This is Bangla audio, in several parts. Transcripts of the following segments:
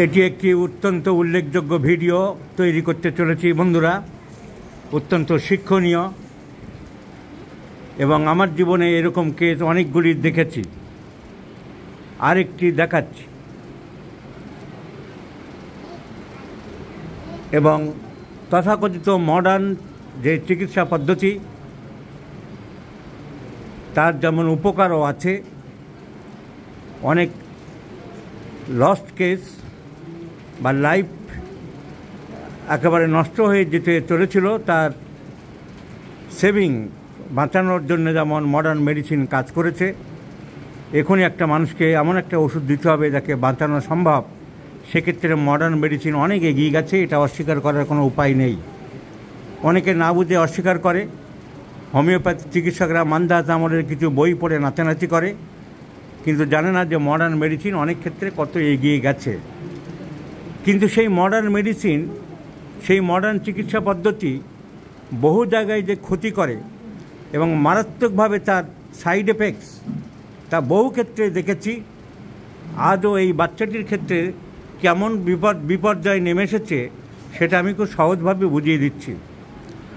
এটি একটি অত্যন্ত উল্লেখযোগ্য ভিডিও তৈরি করতে চলেছি বন্ধুরা, অত্যন্ত শিক্ষণীয় এবং আমার জীবনে এরকম কেস অনেকগুলি দেখেছি। আরেকটি দেখাচ্ছি এবং তথাকথিত মডার্ন যে চিকিৎসা পদ্ধতি তার যেমন উপকারও আছে, অনেক লস্ট কেস বা লাইফ একেবারে নষ্ট হয়ে যেতে চলেছিল তার সেভিং বাঁচানোর জন্য যেমন মডার্ন মেডিসিন কাজ করেছে। এখনই একটা মানুষকে এমন একটা ওষুধ দিতে হবে যাকে বাঁচানো সম্ভব, সেক্ষেত্রে মডার্ন মেডিসিন অনেক এগিয়ে গেছে, এটা অস্বীকার করার কোনো উপায় নেই। অনেকে না বুঝে অস্বীকার করে। হোমিওপ্যাথি চিকিৎসকরা মান্দাজ আমলের কিছু বই পড়ে নাচানাচি করে, কিন্তু জানে না যে মডার্ন মেডিসিন অনেক ক্ষেত্রে কত এগিয়ে গেছে। কিন্তু সেই মডার্ন মেডিসিন, সেই মডার্ন চিকিৎসা পদ্ধতি বহু জায়গায় যে ক্ষতি করে এবং মারাত্মকভাবে তার সাইড এফেক্টস তা বহু ক্ষেত্রে দেখেছি। আজও এই বাচ্চাটির ক্ষেত্রে কেমন বিপর্যয় নেমে এসেছে সেটা আমি খুব সহজভাবে বুঝিয়ে দিচ্ছি।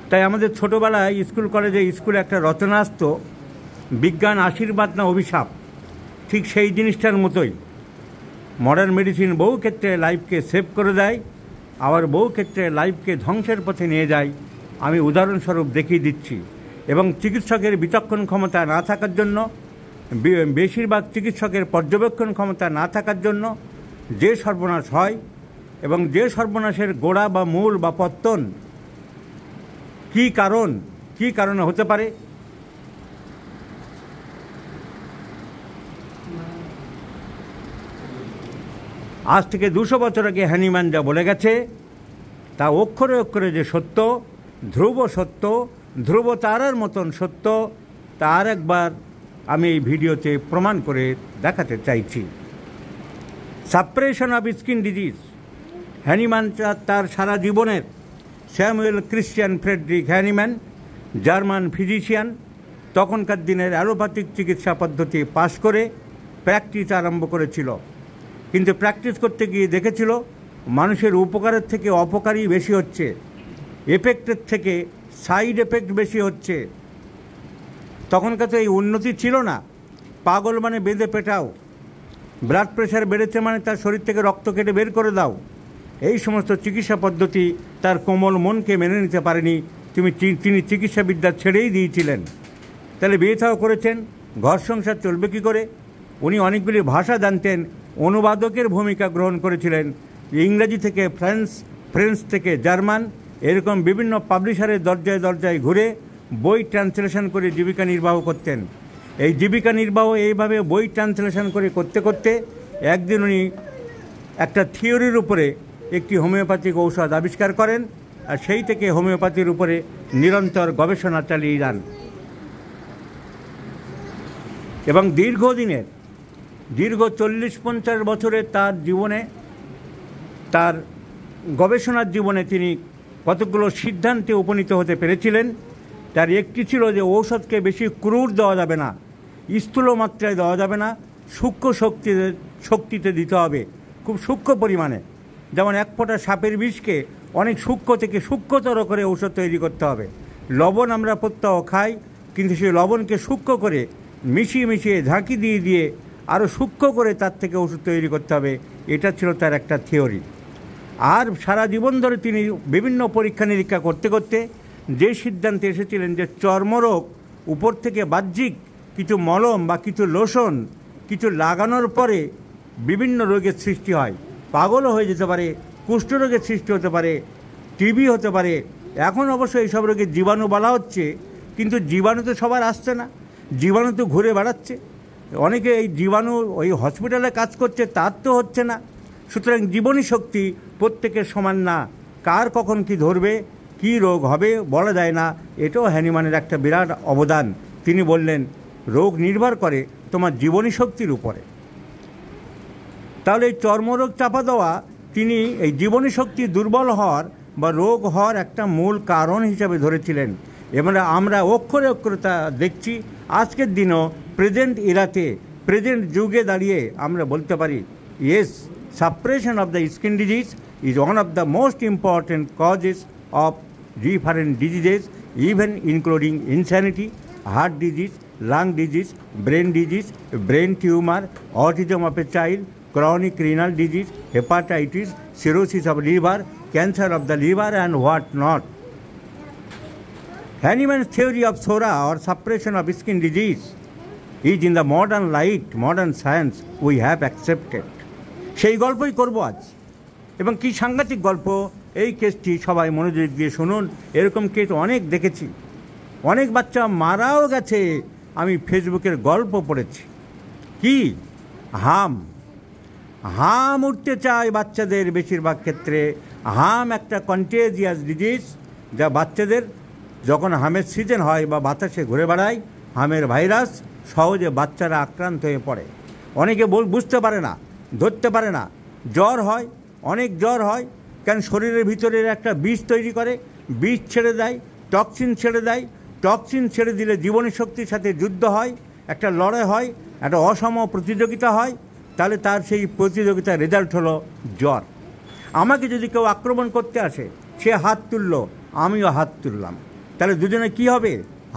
তাই আমাদের ছোটোবেলায় স্কুল কলেজে স্কুলে একটা রচনা আসতো, বিজ্ঞান আশীর্বাদ না অভিশাপ। ঠিক সেই জিনিসটার মতোই মডার্ন মেডিসিন বহু ক্ষেত্রে লাইফকে সেভ করে দেয়, আবার বহু ক্ষেত্রে লাইফকে ধ্বংসের পথে নিয়ে যায়। আমি উদাহরণস্বরূপ দেখিয়ে দিচ্ছি। এবং চিকিৎসকের বিচক্ষণ ক্ষমতা না থাকার জন্য, বেশিরভাগ চিকিৎসকের পর্যবেক্ষণ ক্ষমতা না থাকার জন্য যে সর্বনাশ হয় এবং যে সর্বনাশের গোড়া বা মূল বা পত্তন কী কারণে হতে পারে, আজ থেকে 200 বছর আগে হ্যানিম্যান যা বলে গেছে তা অক্ষরে অক্ষরে যে সত্য, ধ্রুব সত্য, ধ্রুব তারার মতন সত্য, তা আর একবার আমি এই ভিডিওতে প্রমাণ করে দেখাতে চাইছি। Suppression of skin disease. Hahnemann তার সারা জীবনের, Samuel Christian Frederick Hahnemann, German physician, তখনকার দিনের অ্যালোপ্যাথিক চিকিৎসা পদ্ধতি পাশ করে প্র্যাকটিস আরম্ভ করেছিল। কিন্তু প্র্যাকটিস করতে গিয়ে দেখেছিল মানুষের উপকারের থেকে অপকারই বেশি হচ্ছে, এফেক্টের থেকে সাইড এফেক্ট বেশি হচ্ছে। তখনকার তো এই উন্নতি ছিল না। পাগল মানে বেঁধে পেটাও, ব্লাড প্রেশার বেড়েছে মানে তার শরীর থেকে রক্ত কেটে বের করে দাও। এই সমস্ত চিকিৎসা পদ্ধতি তার কোমল মনকে মেনে নিতে পারেনি। তিনি চিকিৎসাবিদ্যা ছেড়েই দিয়েছিলেন। তাহলে বিয়ে থাও করেছেন, ঘর সংসার চলবে কী করে? উনি অনেকগুলি ভাষা জানতেন, অনুবাদকের ভূমিকা গ্রহণ করেছিলেন। ইংরেজি থেকে ফ্রেঞ্চ থেকে জার্মান, এরকম বিভিন্ন পাবলিশারের দরজায় দরজায় ঘুরে বই ট্রান্সলেশন করে জীবিকা নির্বাহ করতেন। এই জীবিকা নির্বাহ এইভাবে বই ট্রান্সলেশন করে করতে করতে একদিন উনি একটা থিওরির উপরে একটি হোমিওপ্যাথিক ঔষধ আবিষ্কার করেন, আর সেই থেকে হোমিওপ্যাথির উপরে নিরন্তর গবেষণা চালিয়ে যান। এবং দীর্ঘ 40-50 বছরে তার জীবনে, তার গবেষণার জীবনে তিনি কতগুলো সিদ্ধান্তে উপনীত হতে পেরেছিলেন। তার একটি ছিল যে ঔষধকে বেশি ক্রুর দেওয়া যাবে না, স্থূল মাত্রায় দেওয়া যাবে না, সূক্ষ্ম শক্তিতে দিতে হবে, খুব সূক্ষ্ম পরিমাণে। যেমন এক ফোঁটা সাপের বিষকে অনেক সূক্ষ্ম থেকে সূক্ষ্মতর করে ঔষধ তৈরি করতে হবে। লবণ আমরা প্রত্যহ খাই, কিন্তু সেই লবণকে সূক্ষ্ম করে মিশিয়ে ঝাঁকি দিয়ে আরও সূক্ষ্ম করে তার থেকে ওষুধ তৈরি করতে হবে। এটা ছিল তার একটা থিওরি। আর সারা জীবন ধরে তিনি বিভিন্ন পরীক্ষা নিরীক্ষা করতে করতে যে সিদ্ধান্তে এসেছিলেন যে চর্মরোগ উপর থেকে বাহ্যিক কিছু মলম বা কিছু লোশন কিছু লাগানোর পরে বিভিন্ন রোগের সৃষ্টি হয়। পাগলও হয়ে যেতে পারে, কুষ্ঠরোগের সৃষ্টি হতে পারে, টিবি হতে পারে। এখন অবশ্য এইসব রোগের জীবাণু বলা হচ্ছে, কিন্তু জীবাণু তো সবার আসছে না, জীবাণু তো ঘুরে বেড়াচ্ছে। অনেকে এই জীবাণু ওই হসপিটালে কাজ করছে, তার তো হচ্ছে না। সুতরাং জীবনী শক্তি প্রত্যেকের সমান না, কার কখন কি ধরবে, কি রোগ হবে বলা যায় না। এটাও হ্যানিম্যানের একটা বিরাট অবদান। তিনি বললেন রোগ নির্ভর করে তোমার জীবনী শক্তির উপরে। তাহলে এই চর্মরোগ চাপা দেওয়া তিনি এই জীবনী শক্তি দুর্বল হওয়ার বা রোগ হওয়ার একটা মূল কারণ হিসাবে ধরেছিলেন। এবারে আমরা অক্ষরে অক্ষরে তা দেখছি। আজকের দিনও প্রেজেন্ট ইরাতে, প্রেজেন্ট যুগে দাঁড়িয়ে আমরা বলতে পারি yes, Suppression of the skin disease is one of the most important causes of different diseases, even including insanity, heart disease, lung disease, brain tumor, autism of a child, chronic renal disease, hepatitis, cirrhosis of liver, cancer of the liver, and what not. Hahnemann's theory of SORA, or suppression of skin disease, is in the modern light, modern science we have accepted. সেই গল্পই করব আজ, এবং কি সাংঘাতিক গল্প এই কেসটি, সবাই মনোযোগ দিয়ে শুনুন। এরকম কেস অনেক দেখেছি, অনেক বাচ্চা মারাও গেছে। আমি ফেসবুকের গল্প পড়েছি। কি হাম উঠতে চায় বাচ্চাদের বেশিরভাগ ক্ষেত্রে। হাম একটা কন্টেজিয়াস ডিজিজ, যা বাচ্চাদের যখন হামের সিজন হয় বা বাতাসে ঘুরে বেড়ায়, হামের ভাইরাস সহজে বাচ্চারা আক্রান্ত হয়ে পড়ে। অনেকে বুঝতে পারে না, ধরতে পারে না, জ্বর হয়, অনেক জ্বর হয়। কারণ শরীরের ভিতরের একটা বিষ তৈরি করে, বিষ ছেড়ে দেয়, টক্সিন ছেড়ে দেয়। টক্সিন ছেড়ে দিলে জীবনী শক্তির সাথে যুদ্ধ হয়, একটা লড়াই হয়, একটা অসম প্রতিযোগিতা হয়। তাহলে তার সেই প্রতিযোগিতার রেজাল্ট হলো জ্বর। আমাকে যদি কেউ আক্রমণ করতে আসে, সে হাত তুলল, আমিও হাত তুললাম, তাহলে দুজনে কি হবে?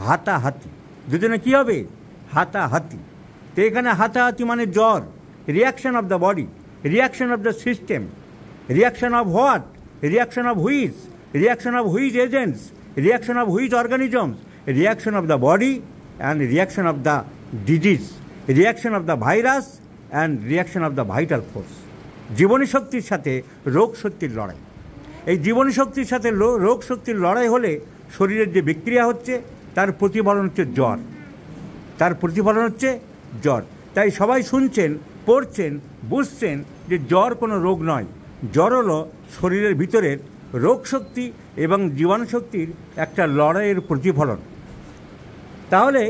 হাতাহাতি। দুজনে কি হবে? হাতাহাতি। তো এখানে হাতাহাতি মানে জ্বর। Reaction of the body, reaction of the system, reaction of what? Reaction of which? Reaction of which agents? Reaction of which organisms? Reaction of the body and reaction of the disease, reaction of the virus and reaction of the vital force. জীবনী শক্তির সাথে রোগ শক্তির লড়াই। এই জীবনী শক্তির সাথে রোগ শক্তির লড়াই হলে শরীরের যে বিক্রিয়া হচ্ছে তার প্রতিফলন হচ্ছে জ্বর, তার প্রতিফলন হচ্ছে জ্বর। তাই সবাই শুনছেন, পড়ছেন, বুঝছেন যে জ্বর কোনো রোগ নয়। জ্বর হলো শরীরের ভিতরের রোগ শক্তি এবং জীবাণু শক্তির একটা লড়াইয়ের প্রতিফলন। তাহলে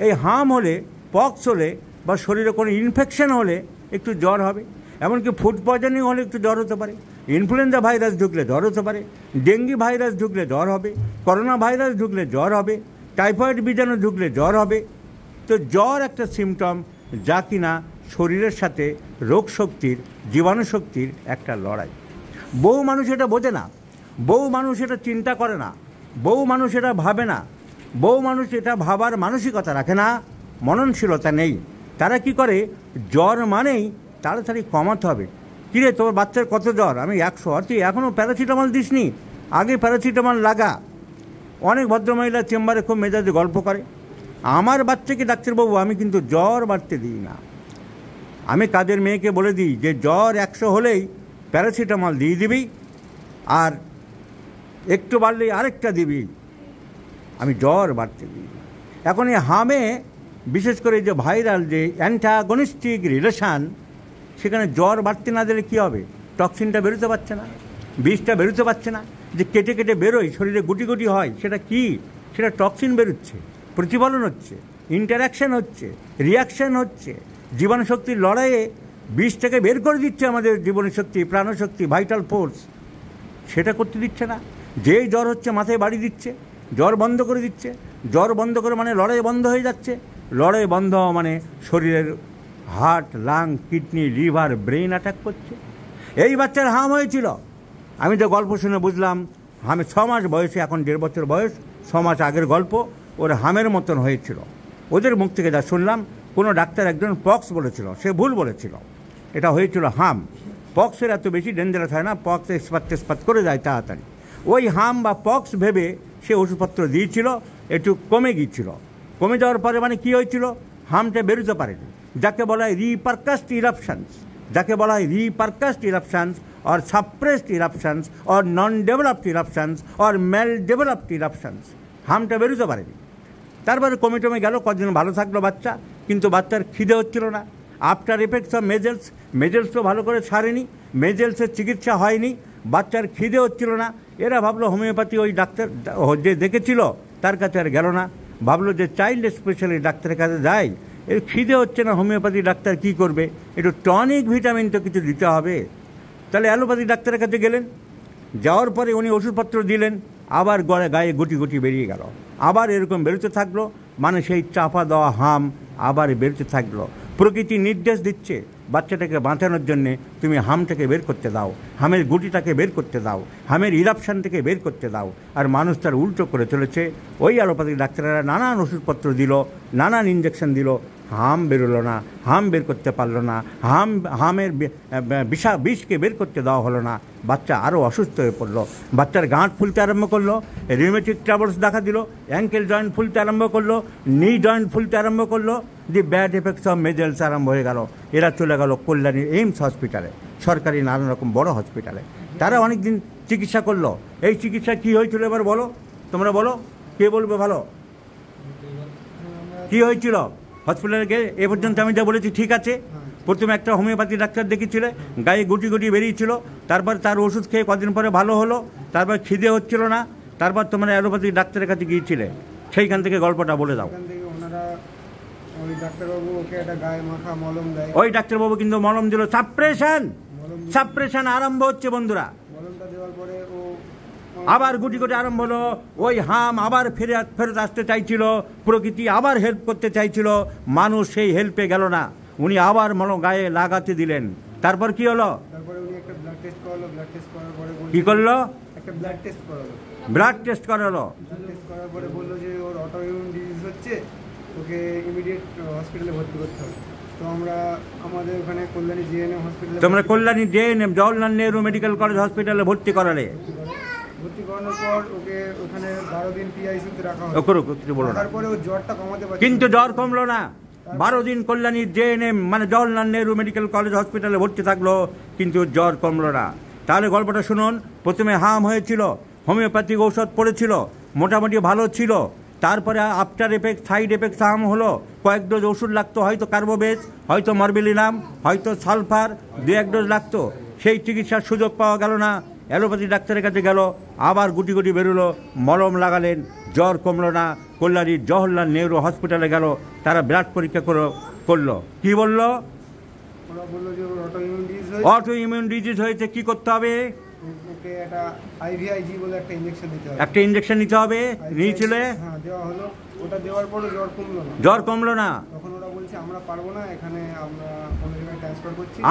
এই হাম হলে, পক্স হলে, বা শরীরে কোনো ইনফেকশন হলে একটু জ্বর হবে। এমনকি ফুড পয়জনিং হলে একটু জ্বর হতে পারে। ইনফ্লুয়েঞ্জা ভাইরাস ঢুকলে জ্বর হতে পারে, ডেঙ্গি ভাইরাস ঢুকলে জ্বর হবে, করোনা ভাইরাস ঢুকলে জ্বর হবে, টাইফয়েড বীজাণু ঢুকলে জ্বর হবে। তো জ্বর একটা সিমটম, যা কিনা শরীরের সাথে রোগ শক্তির, জীবাণু শক্তির একটা লড়াই। বহু মানুষ এটা বোঝে না, বহু মানুষ এটা চিন্তা করে না, বহু মানুষ এটা ভাবে না, বহু মানুষ এটা ভাবার মানসিকতা রাখে না, মননশীলতা নেই। তারা কি করে? জ্বর মানেই তাড়াতাড়ি কমাতে হবে। কিরে, তোর বাচ্চার কত জ্বর? আমি 100। আর তুই এখনও প্যারাসিটামল দিসনি? আগে প্যারাসিটামল লাগা। অনেক ভদ্রমহিলা চেম্বারে খুব মেজাজে গল্প করে, আমার বাচ্চাকে ডাক্তারবাবু আমি কিন্তু জ্বর বাড়তে দিই না। আমি কাজের মেয়েকে বলে দিই যে জ্বর 100 হলেই প্যারাসিটামল দিয়ে দিবি, আর একটু বাড়লেই আরেকটা দিবি, আমি জ্বর বাড়তে দিই না। এখন এই হামে বিশেষ করে যে ভাইরাল যে অ্যান্টাগনিস্টিক রিলেশান, সেখানে জ্বর বাড়তে না দিলে কী হবে? টক্সিনটা বেরোতে পারছে না, বিষটা বেরোতে পারছে না। যে কেটে কেটে বেরোয়, শরীরে গুটি গুটি হয়, সেটা কি? সেটা টক্সিন বেরোচ্ছে, প্রতিফলন হচ্ছে, ইন্টারাকশান হচ্ছে, রিয়াকশান হচ্ছে। জীবাণু শক্তির লড়াইয়ে বিষটাকে বের করে দিচ্ছে আমাদের জীবনী শক্তি, প্রাণশক্তি, ভাইটাল ফোর্স। সেটা করতে দিচ্ছে না। যেই জ্বর হচ্ছে মাথায় বাড়ি দিচ্ছে, জ্বর বন্ধ করে দিচ্ছে। জ্বর বন্ধ করে মানে লড়াই বন্ধ হয়ে যাচ্ছে। লড়াই বন্ধ মানে শরীরের heart, lung, kidney, liver, brain attack করছে। এই বাচ্চার হাম হয়েছিল। আমি তো গল্প শুনে বুঝলাম, হামে 6 মাস বয়সে, এখন 1.5 বছর বয়স, 6 মাস আগের গল্প, ওর হামের মতন হয়েছিল। ওদের মুখ থেকে যা শুনলাম, কোনো ডাক্তার একজন পক্স বলেছিল, সে ভুল বলেছিল, এটা হয়েছিল হাম। পক্সের এত বেশি ডেঞ্জারাস হয় না, পক্স এক্সপার্ট করে যায় তাড়াতাড়ি। ওই হাম বা পক্স ভেবে সে ওষুধপত্র দিয়েছিল, একটু কমে গিয়েছিল। কমে যাওয়ার পরে মানে কী হয়েছিল? হামটা বেরোতে পারেনি, যাকে বলা হয় রিপারকাসড ইরাপশানস, যাকে বলা হয় রিপারকাসড ইরাপশানস or suppressed eruptions or non-developed eruptions or mal-developed eruptions। Hamta বেরোতে পারেনি। তারপরে কমে গেল, কদিন ভালো থাকলো বাচ্চা, কিন্তু বাচ্চার খিদে হচ্ছিল না। আফটার এফেক্টস অফ মেজেলস তো ভালো করে সারেনি, মেজেলসের চিকিৎসা হয়নি, বাচ্চার খিদে হচ্ছিল না। এরা ভাবলো হোমিওপ্যাথি, ওই ডাক্তার যে দেখেছিল তার কাছে আর গেল না, ভাবলো যে চাইল্ড স্পেশালিস্ট ডাক্তারের কাছে যায়, এর খিদে হচ্ছে না, হোমিওপ্যাথি ডাক্তার কী করবে? একটু টনিক ভিটামিন তো কিছু দিতে হবে। তাহলে অ্যালোপ্যাথি ডাক্তারের কাছে গেলেন, যাওয়ার পরে উনি ওষুধপত্র দিলেন, আবার গায়ে গুটি গুটি বেরিয়ে গেল, আবার এরকম বেরোতে থাকলো, মানে সেই চাপা দেওয়া হাম আবার বেরোতে থাকলো। প্রকৃতি নির্দেশ দিচ্ছে বাচ্চাটাকে বাঁচানোর জন্যে তুমি হামটাকে বের করতে দাও, হামের গুটিটাকে বের করতে দাও, হামের ইরাপশান থেকে বের করতে দাও। আর মানুষ তার উল্টো করে চলেছে। ওই অ্যালোপ্যাথিক ডাক্তাররা নানান ওষুধপত্র দিল, নানান ইঞ্জেকশন দিল, হাম বেরোলো না, হাম বের করতে পারলো না, হামের বিষকে বের করতে দেওয়া হলো না। বাচ্চা আরও অসুস্থ হয়ে পড়লো, বাচ্চার গাঁট ফুলতে আরম্ভ করলো, রিউমেটিক ট্রাবলস দেখা দিল, অ্যাঙ্কেল জয়েন্ট ফুলতে আরম্ভ করলো, নি জয়েন্ট ফুলতে আরম্ভ করলো, দি ব্যাড এফেক্টস অফ মেজেলস আরম্ভ হয়ে গেল। এরা চলে গেল কল্যাণী এইমস হসপিটালে, সরকারি নানান রকম বড় হসপিটালে। তারা অনেক দিন চিকিৎসা করলো। এই চিকিৎসা কী হয়েছিল এবার বলো, তোমরা বলো, কে বলবে ভালো? কী হয়েছিল হসপিটালে গিয়ে? এ পর্যন্ত আমি যা বলেছি ঠিক আছে। প্রথমে একটা হোমিওপ্যাথি ডাক্তার দেখেছিলে, গায়ে গুটি গুটি বেরিয়েছিল, তারপর তার ওষুধ খেয়ে কদিন পরে ভালো হলো, তারপর খিদে হচ্ছিল না, তারপর তোমরা অ্যালোপ্যাথিক ডাক্তারের কাছে গিয়েছিলে। সেইখান থেকে গল্পটা বলে দাও। ওই ডাক্তারবাবু কিন্তু মলম দিল, সাপ্রেশন আরম্ভ হচ্ছে বন্ধুরা। আবার গুটি গুটি আরম্ভ হলো, ওই হাম আবার ফেরত আসতে চাইছিল, প্রকৃতি আবার হেল্প করতে চাইছিল, মানুষ সেই হেল্পে গেল না, উনি আবার মলম গায়ে লাগাতে দিলেন। তারপর কি হলো? কি করলো? ব্লাড টেস্ট করালো। ওকে ইমিডিয়েট হসপিটালে ভর্তি করতে হবে। তো আমরা আমাদের ওখানে কল্যাণী জেএনএম হসপিটালে, তোমরা Kalyani GNM Jawaharlal Nehru medical college হসপিটালে ভর্তি করালে। ভর্তি করানোর পর ওকে ওখানে 12 দিন পিআইসিউতে রাখা হয়। তারপরে ও জ্বরটা কমাতে পারছে, কিন্তু জ্বর কমলো না। 12 দিন কল্যাণী জেএনএম মানে জওহরলাল নেহরু মেডিকেল কলেজ হসপিটালে ভর্তি থাকলো, কিন্তু জ্বর কমলো না। তাহলে গল্পটা শুনুন। প্রথমে হাম হয়েছিল, হোমিওপ্যাথিক ঔষধ পড়েছিল, মোটামুটি ভালো ছিল। তারপরে আফটার এফেক্ট, সাইড এফেক্ট হাম হলো, কয়েক ডোজ ওষুধ লাগতো, হয়তো কার্বোবেজ, হয়তো মরবেলিনাম, হয়তো সালফার, 2-1 ডোজ লাগতো। সেই চিকিৎসার সুযোগ পাওয়া গেল না, অ্যালোপ্যাথি ডাক্তারের কাছে গেল, আবার গুটি গুটি বেরোলো, মলম লাগালেন, জ্বর কমলো না। কল্যাণীর জওহরলাল নেহরু হসপিটালে গেল, তারা ব্লাড পরীক্ষা করলো। কি বললো? অটো ইমিউন ডিজিজ হয়েছে। কি করতে হবে? একটা ইঞ্জেকশন নিতে হবে। নিয়েছিল, জ্বর কমলো না।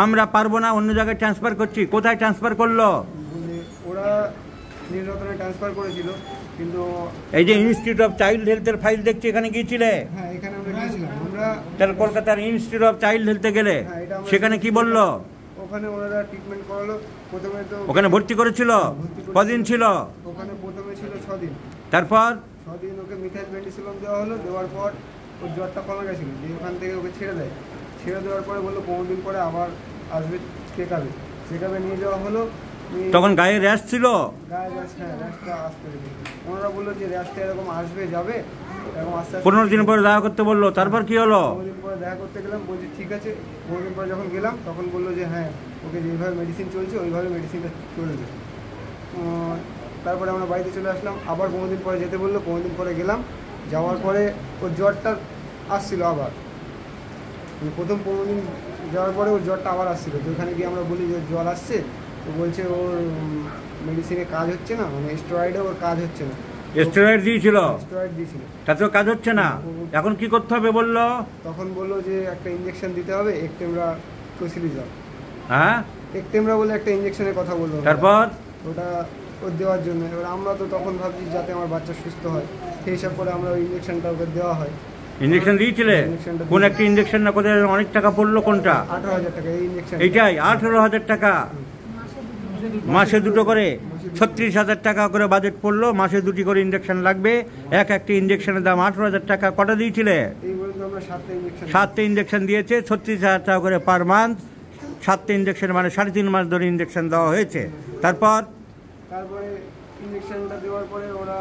আমরা পারবো না, অন্য জায়গায় ট্রান্সফার করছি। কোথায় ট্রান্সফার করলো? ওরা নীলরতনে ট্রান্সফার করেছিল, কিন্তু এই যে ইনস্টিটিউট অফ চাইল্ড হেলথের ফাইল দেখছি, এখানে গিয়েছিলে? হ্যাঁ, এখানে আমরা গিয়েছিলাম। আমরা তাহলে কলকাতার ইনস্টিটিউট অফ চাইল্ড হেলথে গেলে সেখানে কি বললো? ওখানে ওনারা ট্রিটমেন্ট করালো। প্রথমে তো ওখানে ভর্তি করেছিল, কদিন ছিল? ওখানে প্রথমে ছিল 6 দিন। তারপর 6 দিন ওকে মিথাইল পেন্ডিসিলাম দেওয়া হলো। দেওয়ার পর ওর জ্বরটা কমে গেছিল, যে ওখান থেকে ওকে ছেড়ে দেয়। ছেড়ে দেওয়ার পরে বললো 15 দিন পরে আবার আসবে চেকআপে নিয়ে যাওয়া হলো। তখন গায়ে র্যাশ ছিল? গায়ে র্যাশ, হ্যাঁ, র্যাশটা আসতে ওনারা বললো যে র্যাশটা এরকম আসবে যাবে, এরকম আস্তে আস্তে। 15 দিন পরে দেখা করতে বললো। তারপর কি হলো? 15 দিন পরে দেখা করতে গেলাম, বলছি ঠিক আছে। 15 দিন পরে যখন গেলাম তখন বললো যে হ্যাঁ, ওকে যেভাবে মেডিসিন চলছে ওইভাবে মেডিসিনটা চলবে। তারপরে আমরা বাড়িতে চলে আসলাম। আবার 15 দিন পরে যেতে বললো। 15 দিন পরে গেলাম। যাওয়ার পরে ওর জ্বরটা আসছিল আবার। প্রথম 15 দিন যাওয়ার পরে ওর জ্বরটা আবার আসছিল। তো ওখানে গিয়ে আমরা বলি যে জ্বর আসছে, তো বলছে ওর মেডিসিনে কাজ হচ্ছে না, মানে স্টেরয়েডে ওর কাজ হচ্ছে না। স্টেরয়েড দিয়েছিল? স্টেরয়েড দিয়েছিল, তাতেও কাজ হচ্ছে না। এখন কি করতে হবে বললো? তখন বললো যে একটা ইঞ্জেকশন দিতে হবে, একটেমরা কোসিলিজম। হ্যাঁ, একটেমরা বলে একটা ইঞ্জেকশনের কথা বললো। তারপর ওটা ওর দেওয়ার জন্য। এবার আমরা তো তখন ভাবছি যাতে আমার বাচ্চা সুস্থ হয়, সেই হিসাব করে আমরা ওই ইঞ্জেকশনটা ওকে দেওয়া হয়। ইঞ্জেকশন দিয়েছিলে? কোন একটা ইঞ্জেকশন না কোথায় অনেক টাকা পড়লো? কোনটা? 18,000 টাকা এই ইঞ্জেকশন। এইটাই 18,000 টাকা, মাসে দুটো করে 36,000 টাকা করে বাজেট পড়লো। মাসে 2টি করে ইঞ্জেকশন লাগবে। একটা ইঞ্জেকশনের দাম 18,000 টাকা। কটা দিয়েছিলে? এই পর্যন্ত আমরা 7টা ইঞ্জেকশন দিয়েছে, 36,000 টাকা করে পার মান্থ। 7টা ইঞ্জেকশন মানে 3.5 মাস ধরে ইঞ্জেকশন দেওয়া হয়েছে। তারপরে ইঞ্জেকশনটা দেওয়ার পরে ওরা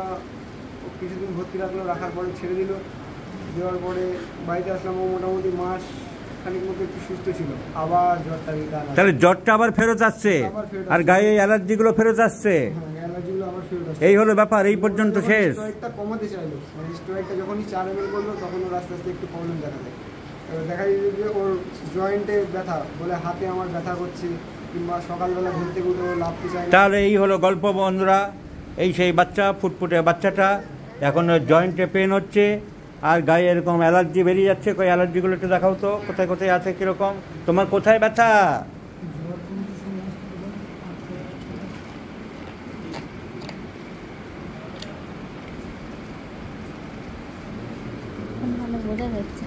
কিছুদিন ভর্তি রাখলো, রাখার পরে ছেড়ে দিল। দেওয়ার পরে বাড়িতে আসলাম। ও মোটামুটি মাস খানিক মতো একটু সুস্থ ছিল। আবার জ্বরটা, তাহলে জ্বরটা আবার ফেরত আসছে, আর গায়ে অ্যালার্জিগুলো ফেরত আসছে। এই হলো ব্যাপার। এই পর্যন্ত শেষ। স্টেরয়েডটা কমাতে চাইলো, মানে স্টেরয়েডটা যখনই 4 ml করলো তখন ওর আস্তে আস্তে একটু প্রবলেম দেখা দেয়। দেখা যায় যে ওর জয়েন্টে ব্যথা, বলে হাতে আমার ব্যথা করছে, কিংবা সকালবেলা ঘুম থেকে উঠে লাফতে চায়। তাহলে এই হলো গল্প বন্ধুরা। এই সেই বাচ্চা, ফুটফুটে বাচ্চাটা, এখন জয়েন্টে পেন হচ্ছে, আর গায়ে এরকম অ্যালার্জি বেরিয়ে যাচ্ছে, কই অ্যালার্জিগুলো একটু দেখাও তো, কোথায় কোথায় আছে কীরকম, তোমার কোথায় ব্যথা? ভালো বোঝা যাচ্ছে।